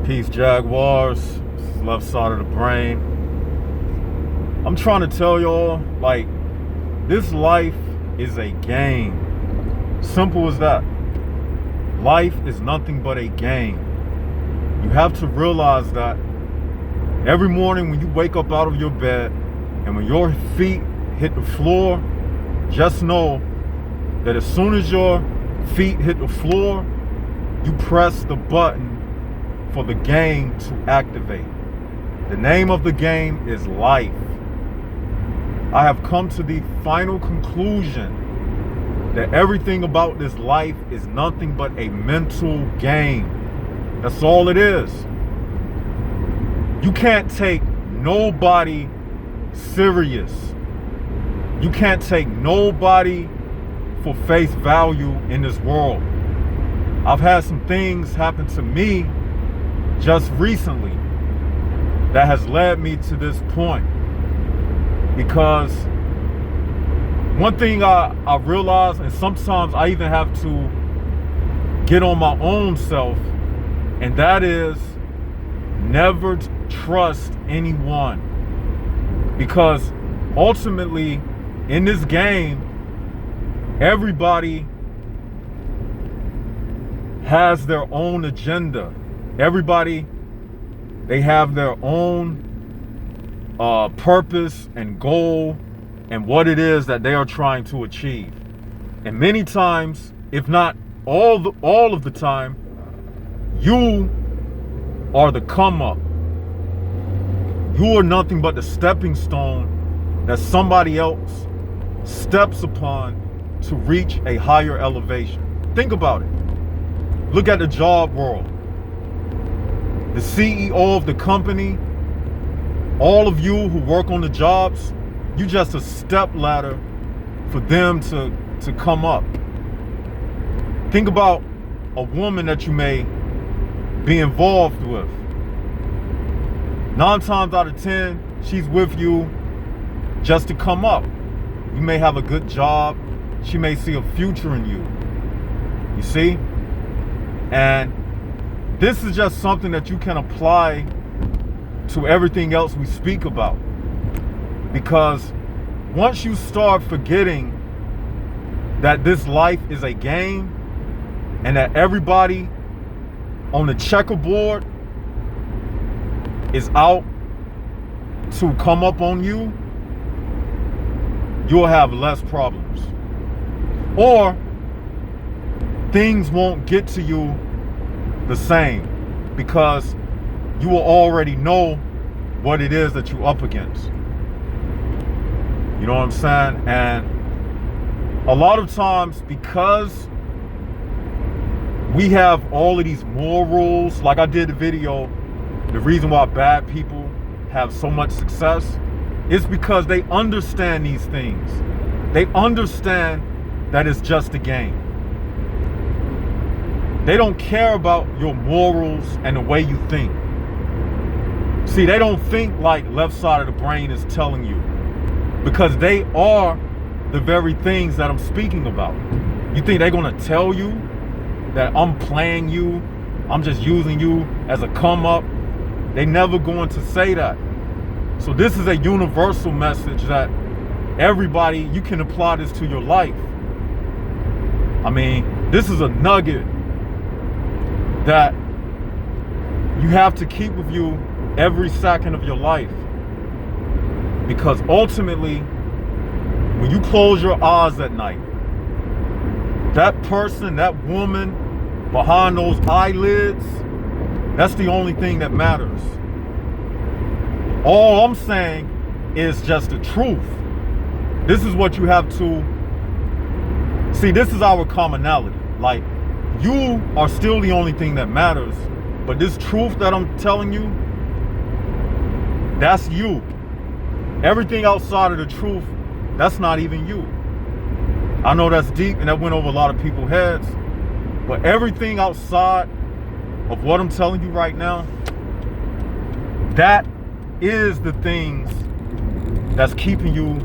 Peace, Jaguars. Left side of the brain. I'm trying to tell y'all, like, this life is a game. Simple as that. Life is nothing but a game. You have to realize that every morning when you wake up out of your bed and when your feet hit the floor, just know that as soon as your feet hit the floor, you press the button for the game to activate. The name of the game is life. I have come to the final conclusion that everything about this life is nothing but a mental game. That's all it is. You can't take nobody serious. You can't take nobody for face value in this world. I've had some things happen to me just recently that has led me to this point. Because one thing I realize, and sometimes I even have to get on my own self, and that is never trust anyone. Because ultimately, in this game, everybody has their own agenda. Everybody, they have their own purpose and goal and what it is that they are trying to achieve. And many times, if not all of the time, you are the come up. You are nothing but the stepping stone that somebody else steps upon to reach a higher elevation. Think about it. Look at the job world. The CEO of the company, all of you who work on the jobs, you just a step ladder for them to come up. Think about a woman that you may be involved with. 9 times out of 10, she's with you just to come up. You may have a good job. She may see a future in you. You see? And this is just something that you can apply to everything else we speak about. Because once you start forgetting that this life is a game and that everybody on the checkerboard is out to come up on you, you'll have less problems. Or things won't get to you the same because you will already know what it is that you're up against. You know what I'm saying? And a lot of times, because we have all of these morals, like I did the video, the reason why bad people have so much success is because they understand these things. They understand that it's just a game. They don't care about your morals and the way you think. See, they don't think like left side of the brain is telling you, because they are the very things that I'm speaking about. You think they're gonna tell you that I'm playing you, I'm just using you as a come up? They never going to say that. So this is a universal message that everybody, you can apply this to your life. I mean, this is a nugget that you have to keep with you every second of your life. Because ultimately, when you close your eyes at night, that person, that woman behind those eyelids, that's the only thing that matters. All I'm saying is just the truth. This is what you have to see. This is our commonality. Like, you are still the only thing that matters, but this truth that I'm telling you, that's you. Everything outside of the truth, that's not even you. I know that's deep and that went over a lot of people's heads, but everything outside of what I'm telling you right now, that is the things that's keeping you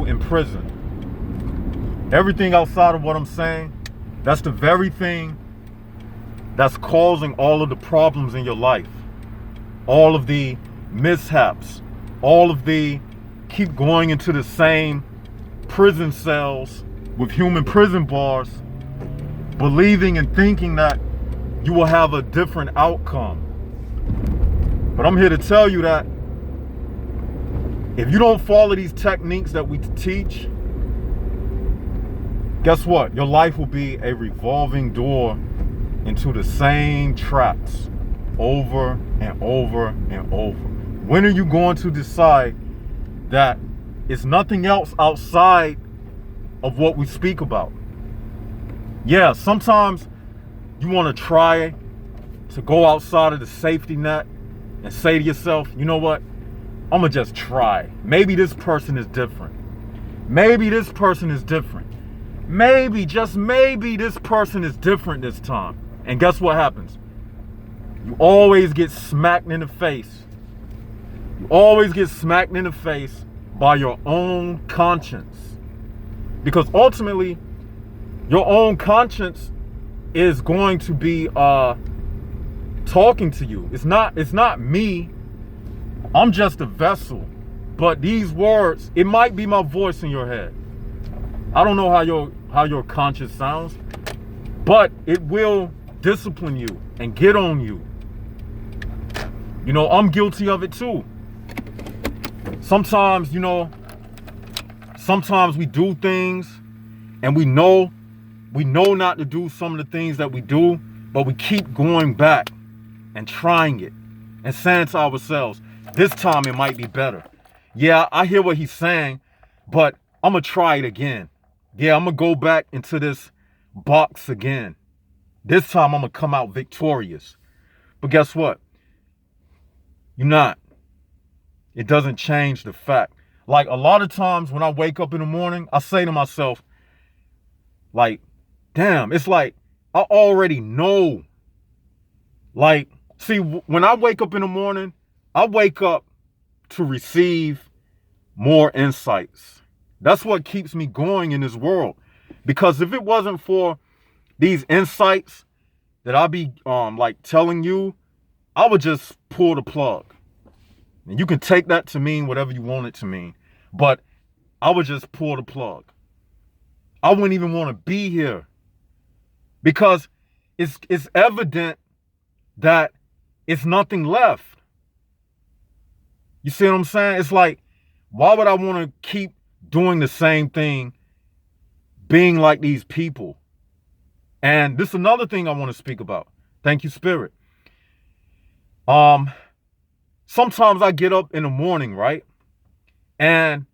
in prison. Everything outside of what I'm saying, that's the very thing that's causing all of the problems in your life, all of the mishaps, all of the keep going into the same prison cells with human prison bars, believing and thinking that you will have a different outcome. But I'm here to tell you that if you don't follow these techniques that we teach, guess what? Your life will be a revolving door into the same traps over and over and over. When are you going to decide that it's nothing else outside of what we speak about? Yeah, sometimes you want to try to go outside of the safety net and say to yourself, you know what? I'm going to just try. Maybe this person is different. Maybe this person is different. Maybe, just maybe, this person is different this time. And guess what happens? You always get smacked in the face. You always get smacked in the face by your own conscience. Because ultimately, your own conscience is going to be talking to you. It's not me. I'm just a vessel. But these words, it might be my voice in your head. I don't know how your conscience sounds, but it will discipline you and get on you. You know, I'm guilty of it too. Sometimes, sometimes we do things and we know not to do some of the things that we do, but we keep going back and trying it and saying to ourselves, this time it might be better. Yeah, I hear what he's saying, but I'm going to try it again. Yeah, I'm going to go back into this box again. This time I'm going to come out victorious. But guess what? You're not. It doesn't change the fact. Like a lot of times when I wake up in the morning, I say to myself, like, damn, it's like I already know. Like, see, when I wake up in the morning, I wake up to receive more insights. That's what keeps me going in this world. Because if it wasn't for these insights that I be like telling you, I would just pull the plug. And you can take that to mean whatever you want it to mean. But I would just pull the plug. I wouldn't even want to be here. Because it's evident that it's nothing left. You see what I'm saying? It's like, why would I want to keep doing the same thing, being like these people? And this is another thing I want to speak about. Thank you, Spirit. Sometimes I get up in the morning, right? And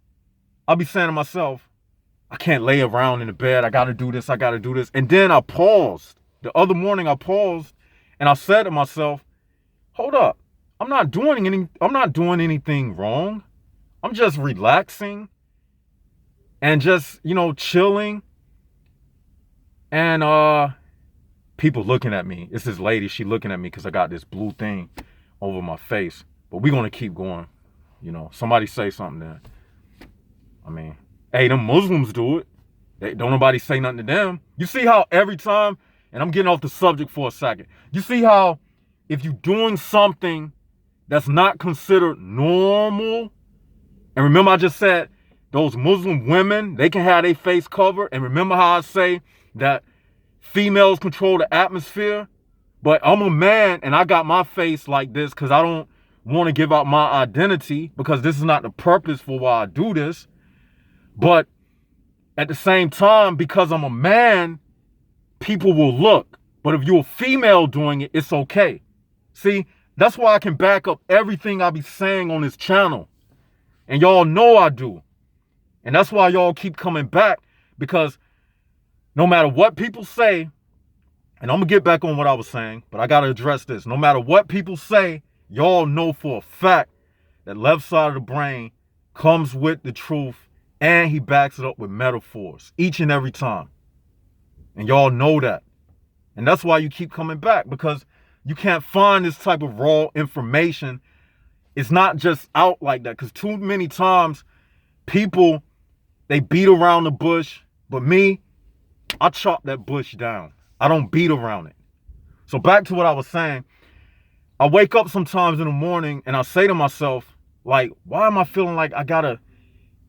I'll be saying to myself, I can't lay around in the bed. I got to do this. I got to do this. And then I paused. The other morning I paused and I said to myself, hold up. I'm not doing anything wrong. I'm just relaxing and just, chilling. And people looking at me. It's this lady, she looking at me because I got this blue thing over my face. But we're going to keep going. Somebody say something then. I mean, hey, them Muslims do it. Don't nobody say nothing to them. You see how every time, and I'm getting off the subject for a second. You see how if you're doing something that's not considered normal, and remember I just said those Muslim women, they can have their face covered. And remember how I say that females control the atmosphere? But I'm a man and I got my face like this because I don't want to give out my identity, because this is not the purpose for why I do this. But at the same time, because I'm a man, people will look. But if you're a female doing it, it's okay. See, that's why I can back up everything I be saying on this channel. And y'all know I do. And that's why y'all keep coming back, because no matter what people say, and I'm going to get back on what I was saying, but I got to address this. No matter what people say, y'all know for a fact that left side of the brain comes with the truth, and he backs it up with metaphors each and every time. And y'all know that. And that's why you keep coming back, because you can't find this type of raw information. It's not just out like that, because too many times people, they beat around the bush. But me, I chop that bush down. I don't beat around it. So back to what I was saying. I wake up sometimes in the morning and I say to myself, like, why am I feeling like I gotta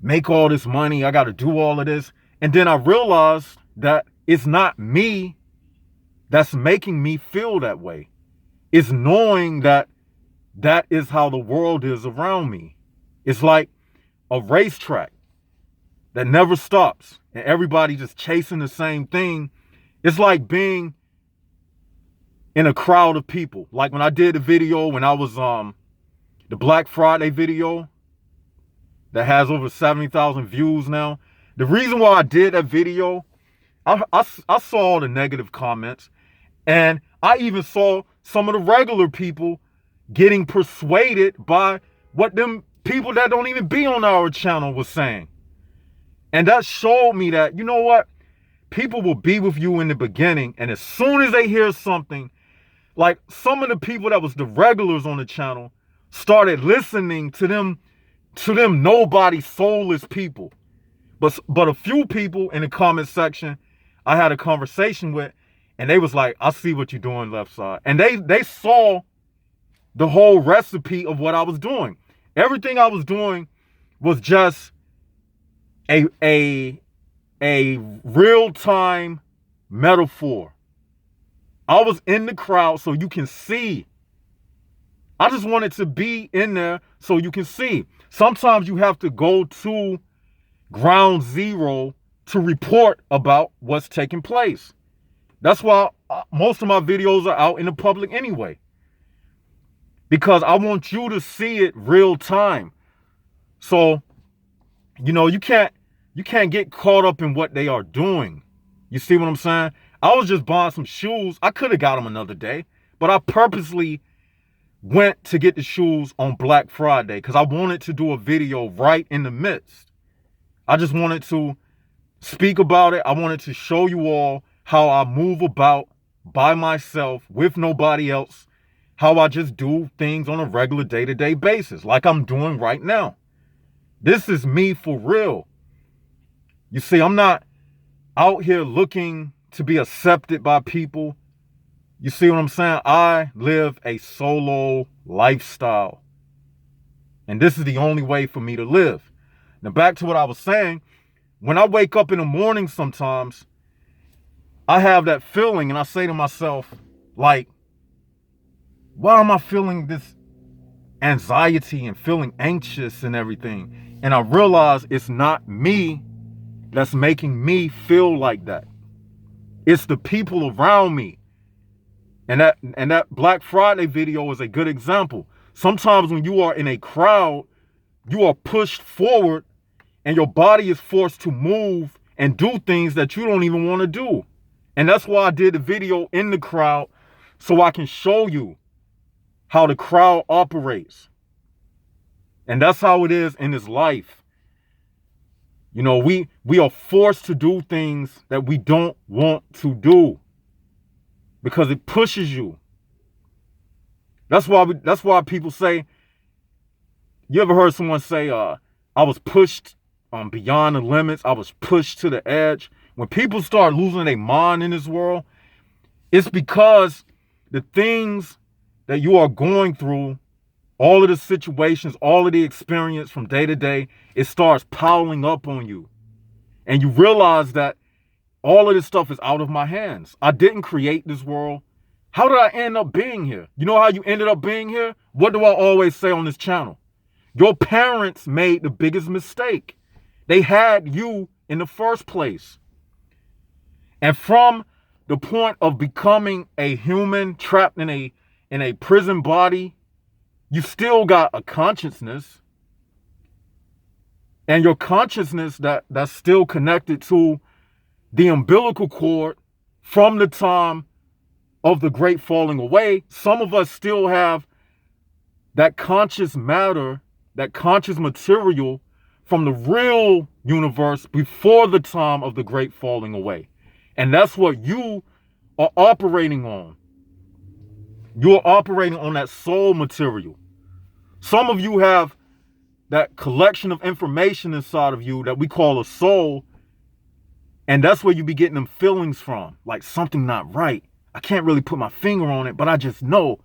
make all this money? I gotta do all of this. And then I realized that it's not me that's making me feel that way. It's knowing that that is how the world is around me. It's like a racetrack that never stops and everybody just chasing the same thing. It's like being in a crowd of people. Like when I did the video, when I was the Black Friday video that has over 70,000 views now. The reason why I did that video, I saw all the negative comments, and I even saw some of the regular people getting persuaded by what them people that don't even be on our channel was saying. And that showed me that, you know what? People will be with you in the beginning, and as soon as they hear something, like some of the people that was the regulars on the channel started listening to them nobody soulless people. But a few people in the comment section I had a conversation with, and they was like, I see what you're doing, Left Side. And they saw the whole recipe of what I was doing. Everything I was doing was just a real-time metaphor. I was in the crowd so you can see. I just wanted to be in there so you can see. Sometimes you have to go to ground zero to report about what's taking place. That's why most of my videos are out in the public anyway. Because I want you to see it real time. So, you know, you can't get caught up in what they are doing. You see what I'm saying? I was just buying some shoes. I could have got them another day, but I purposely went to get the shoes on Black Friday because I wanted to do a video right in the midst. I just wanted to speak about it. I wanted to show you all how I move about by myself with nobody else, how I just do things on a regular day-to-day basis like I'm doing right now. This is me for real. You see, I'm not out here looking to be accepted by people. You see what I'm saying? I live a solo lifestyle. And this is the only way for me to live. Now back to what I was saying. When I wake up in the morning sometimes, I have that feeling and I say to myself, like, why am I feeling this anxiety and feeling anxious and everything? And I realize it's not me that's making me feel like that. It's the people around me. And that Black Friday video is a good example. Sometimes when you are in a crowd, you are pushed forward and your body is forced to move and do things that you don't even want to do. And that's why I did the video in the crowd, so I can show you how the crowd operates. And that's how it is in this life. You know, we are forced to do things that we don't want to do because it pushes you. That's why people say, you ever heard someone say, I was pushed beyond the limits. I was pushed to the edge. When people start losing their mind in this world, it's because the things that you are going through, all of the situations, all of the experience from day to day, it starts piling up on you. And you realize that all of this stuff is out of my hands. I didn't create this world. How did I end up being here? You know how you ended up being here? What do I always say on this channel? Your parents made the biggest mistake. They had you in the first place. And from the point of becoming a human trapped in a prison body, you still got a consciousness. And your consciousness that's still connected to the umbilical cord from the time of the great falling away. Some of us still have that conscious matter, that conscious material from the real universe before the time of the great falling away. And that's what you are operating on. You're operating on that soul material. Some of you have that collection of information inside of you that we call a soul. And that's where you be getting them feelings from. Like something not right. I can't really put my finger on it, but I just know.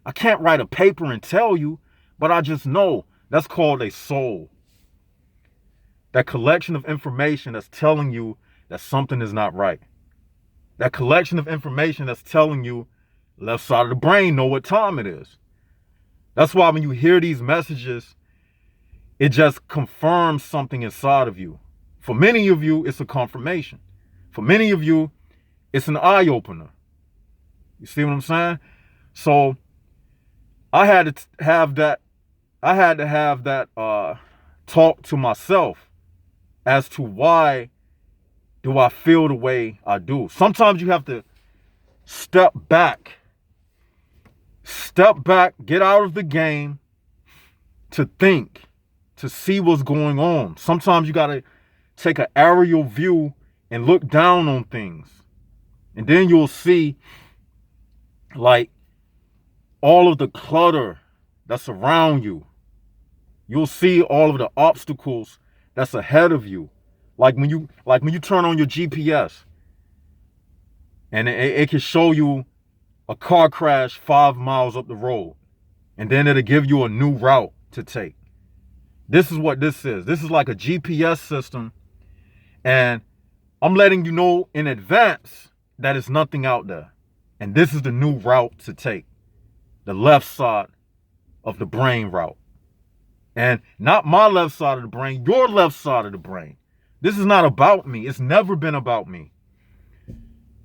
I can't write a paper and tell you, but I just know. That's called a soul. That collection of information that's telling you that something is not right. That collection of information that's telling you left side of the brain know what time it is. That's why when you hear these messages, it just confirms something inside of you. For many of you, it's a confirmation. For many of you, it's an eye-opener. You see what I'm saying? So I had to have that talk to myself as to why do I feel the way I do. Sometimes you have to step back, get out of the game to think, to see what's going on. Sometimes you got to take an aerial view and look down on things. And then you'll see like all of the clutter that's around you. You'll see all of the obstacles that's ahead of you. Like when you turn on your GPS and it can show you a car crash 5 miles up the road. And then it'll give you a new route to take. This is what this is. This is like a GPS system. And I'm letting you know in advance that it's nothing out there. And this is the new route to take. The left side of the brain route. And not my left side of the brain, your left side of the brain. This is not about me. It's never been about me.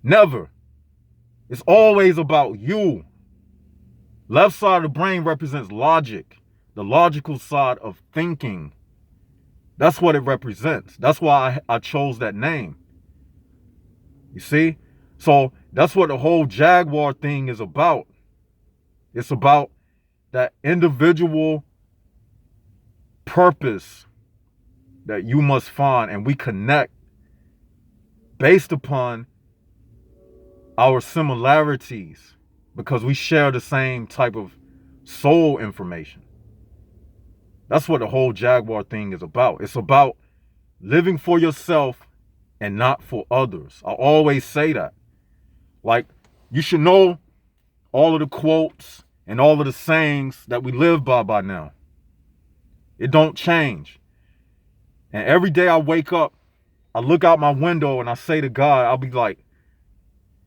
Never. It's always about you. Left side of the brain represents logic, the logical side of thinking. That's what it represents. That's why I chose that name. You see? So that's what the whole Jaguar thing is about. It's about that individual purpose that you must find, and we connect based upon our similarities because we share the same type of soul information. That's what the whole Jaguar thing is about. It's about living for yourself and not for others. I always say that. Like, you should know all of the quotes and all of the sayings that we live by now. It don't change. And every day I wake up, I look out my window and I say to God, I'll be like,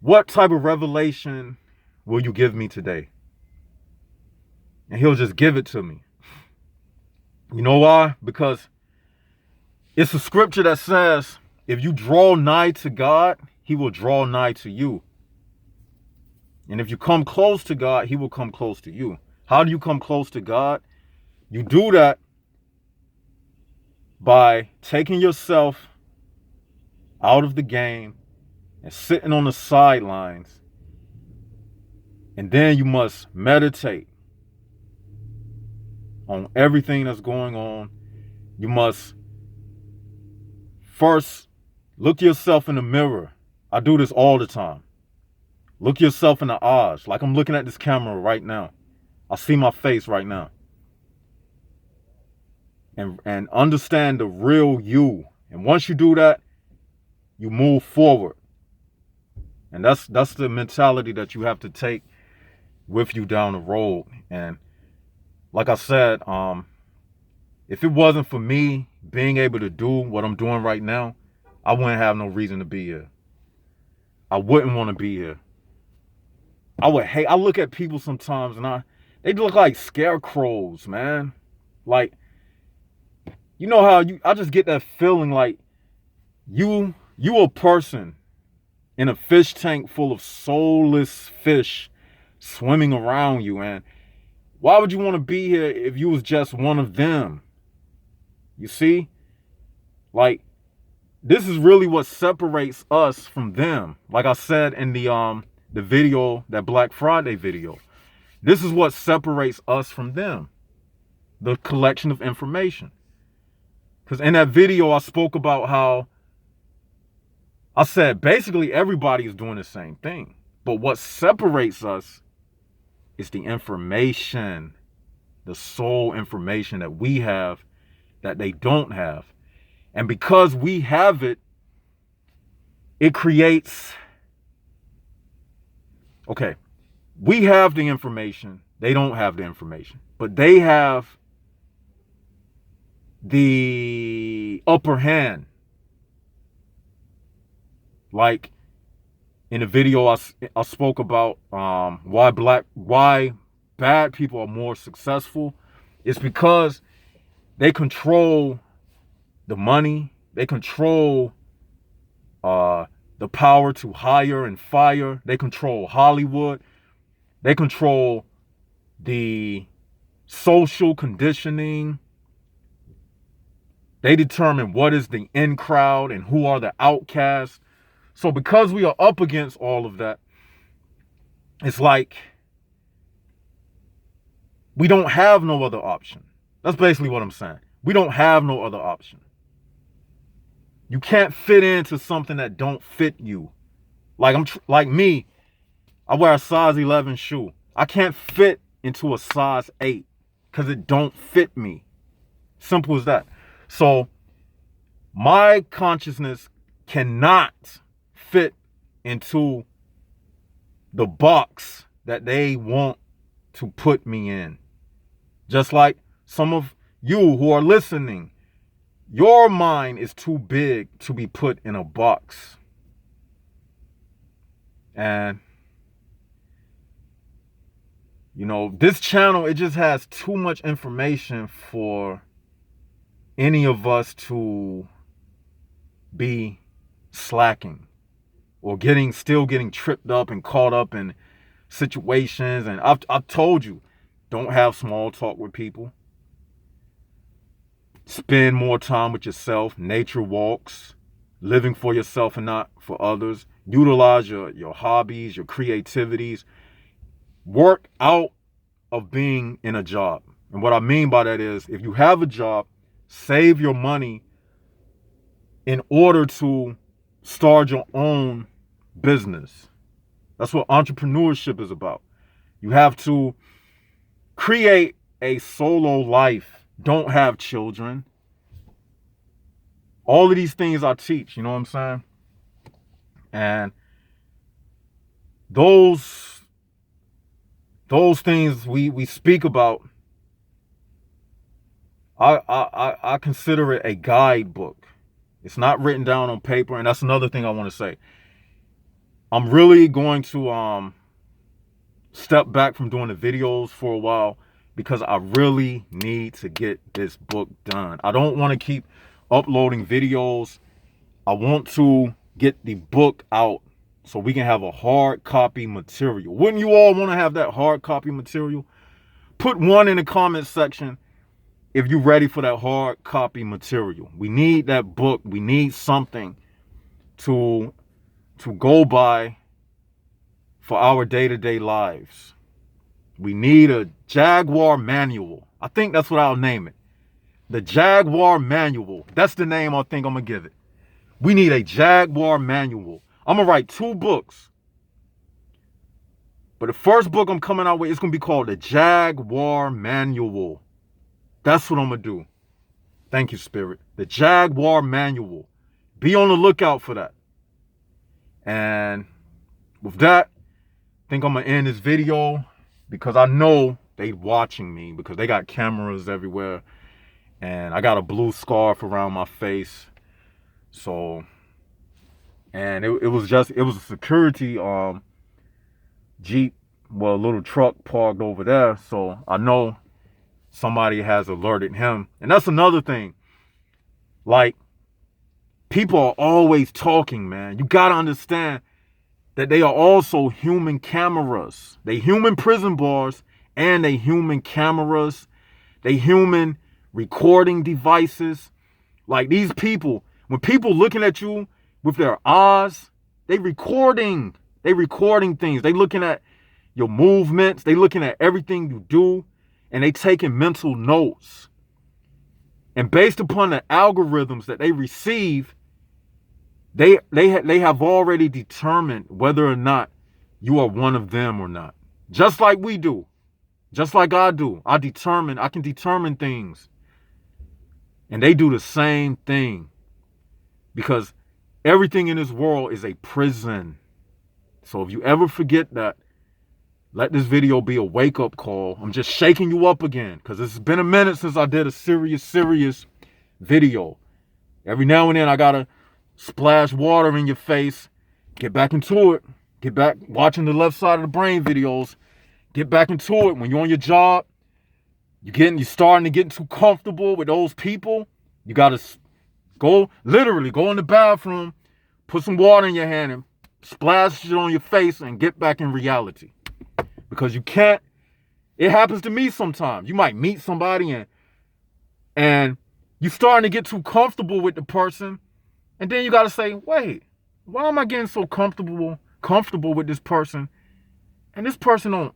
what type of revelation will you give me today? And he'll just give it to me. You know why? Because it's a scripture that says, if you draw nigh to God, he will draw nigh to you. And if you come close to God, he will come close to you. How do you come close to God? You do that by taking yourself out of the game and sitting on the sidelines. And then you must meditate on everything that's going on. You must first look yourself in the mirror. I do this all the time. Look yourself in the eyes, like I'm looking at this camera right now. I see my face right now. And understand the real you. And once you do that, you move forward. And that's the mentality that you have to take with you down the road. And like I said, if it wasn't for me being able to do what I'm doing right now, I wouldn't have no reason to be here. I wouldn't want to be here. I look at people sometimes and they look like scarecrows, man. Like, you know how I just get that feeling like you a person in a fish tank full of soulless fish swimming around you. And why would you want to be here if you was just one of them? You see? Like, this is really what separates us from them. Like I said in the video, that Black Friday video. This is what separates us from them. The collection of information. Because in that video, I spoke about how I said basically everybody is doing the same thing. But what separates us is the information, the soul information that we have that they don't have. And because we have it, it creates Okay, we have the information. They don't have the information. But they have the upper hand. Like in the video I spoke about why bad people are more successful. It's because they control the money. They control the power to hire and fire. They control Hollywood. They control the social conditioning. They determine what is the in crowd and who are the outcasts. So because we are up against all of that, it's like we don't have no other option. That's basically what I'm saying. We don't have no other option. You can't fit into something that don't fit you. Like me, I wear a size 11 shoe. I can't fit into a size 8 because it don't fit me. Simple as that. So my consciousness cannot fit into the box that they want to put me in. Just like some of you who are listening, your mind is too big to be put in a box. And, you know, this channel, it just has too much information for any of us to be slacking or still getting tripped up and caught up in situations. And I've told you, don't have small talk with people. Spend more time with yourself, nature walks, living for yourself and not for others. Utilize your hobbies, your creativities. Work out of being in a job. And what I mean by that is, if you have a job, save your money in order to start your own business. That's what entrepreneurship is about. You have to create a solo life. Don't have children. All of these things I teach, you know what I'm saying? And those things we speak about, I consider it a guidebook. It's not written down on paper, and that's another thing I want to say. I'm really going to step back from doing the videos for a while because I really need to get this book done. I don't want to keep uploading videos. I want to get the book out so we can have a hard copy material. Wouldn't you all want to have that hard copy material? Put 1 in the comment section if you're ready for that hard copy material. We need that book. We need something to go by for our day-to-day lives. We need a Jaguar manual. I think that's what I'll name it. The Jaguar manual. That's the name I think I'm going to give it. We need a Jaguar manual. I'm going to write 2 books. But the first book I'm coming out with is going to be called the Jaguar manual. That's what I'm going to do. Thank you, Spirit. The Jaguar manual. Be on the lookout for that. And with that, I think I'm going to end this video because I know they watching me because they got cameras everywhere. And I got a blue scarf around my face. So, and it was a security Jeep, well, a little truck parked over there. So I know somebody has alerted him. And that's another thing. Like, people are always talking, man. You got to understand that they are also human cameras. They human prison bars and they human cameras. They human recording devices. Like these people, when people looking at you with their eyes, they recording things. They looking at your movements. They looking at everything you do, and they taking mental notes. And based upon the algorithms that they receive, they have already determined whether or not you are one of them or not. Just like we do. Just like I do. I can determine things. And they do the same thing. Because everything in this world is a prison. So if you ever forget that, Let this video be a wake-up call. I'm just shaking you up again because it's been a minute since I did a serious video. Every now and then I gotta splash water in your face, get back into it, get back watching the left side of the brain videos, get back into it. When you're on your job, you're starting to get too comfortable with those people. You gotta literally go in the bathroom, put some water in your hand and splash it on your face and get back in reality. Because you can't, it happens to me sometimes. You might meet somebody and you're starting to get too comfortable with the person. And then you got to say, wait, why am I getting so comfortable with this person? And this person don't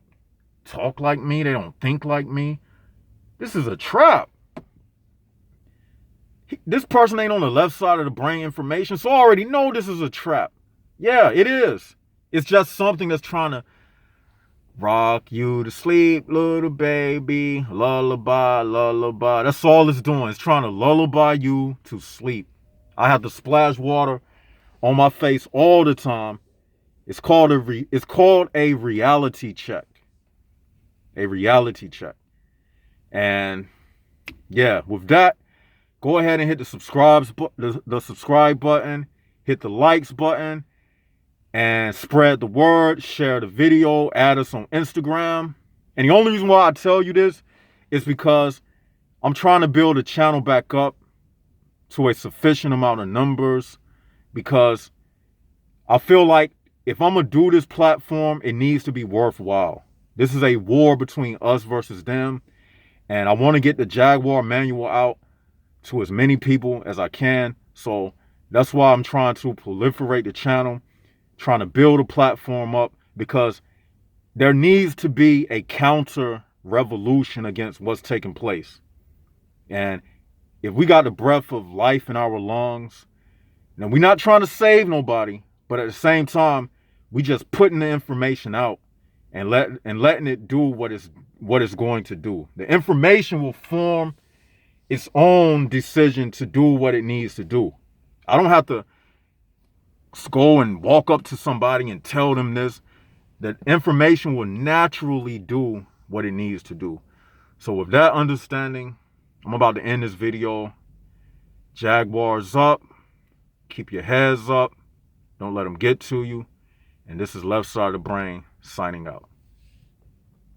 talk like me. They don't think like me. This is a trap. This person ain't on the left side of the brain information. So I already know this is a trap. Yeah, it is. It's just something that's trying to rock you to sleep, little baby. Lullaby, lullaby. That's all it's doing. It's trying to lullaby you to sleep. I have to splash water on my face all the time. It's called a reality check. A reality check. And yeah, with that, go ahead and hit the subscribe button, hit the likes button, and spread the word, share the video, add us on Instagram. And the only reason why I tell you this is because I'm trying to build a channel back up to a sufficient amount of numbers, because I feel like if I'm going to do this platform, it needs to be worthwhile. This is a war between us versus them. And I want to get the Jaguar manual out to as many people as I can. So that's why I'm trying to proliferate the channel, trying to build a platform up, because there needs to be a counter revolution against what's taking place. And if we got the breath of life in our lungs, and we're not trying to save nobody, but at the same time, we just putting the information out and letting it do what it's going to do. The information will form its own decision to do what it needs to do. I don't have to go and walk up to somebody and tell them this. The information will naturally do what it needs to do. So with that understanding, I'm about to end this video. Jaguars up. Keep your heads up. Don't let them get to you. And this is Left Side of the Brain signing out.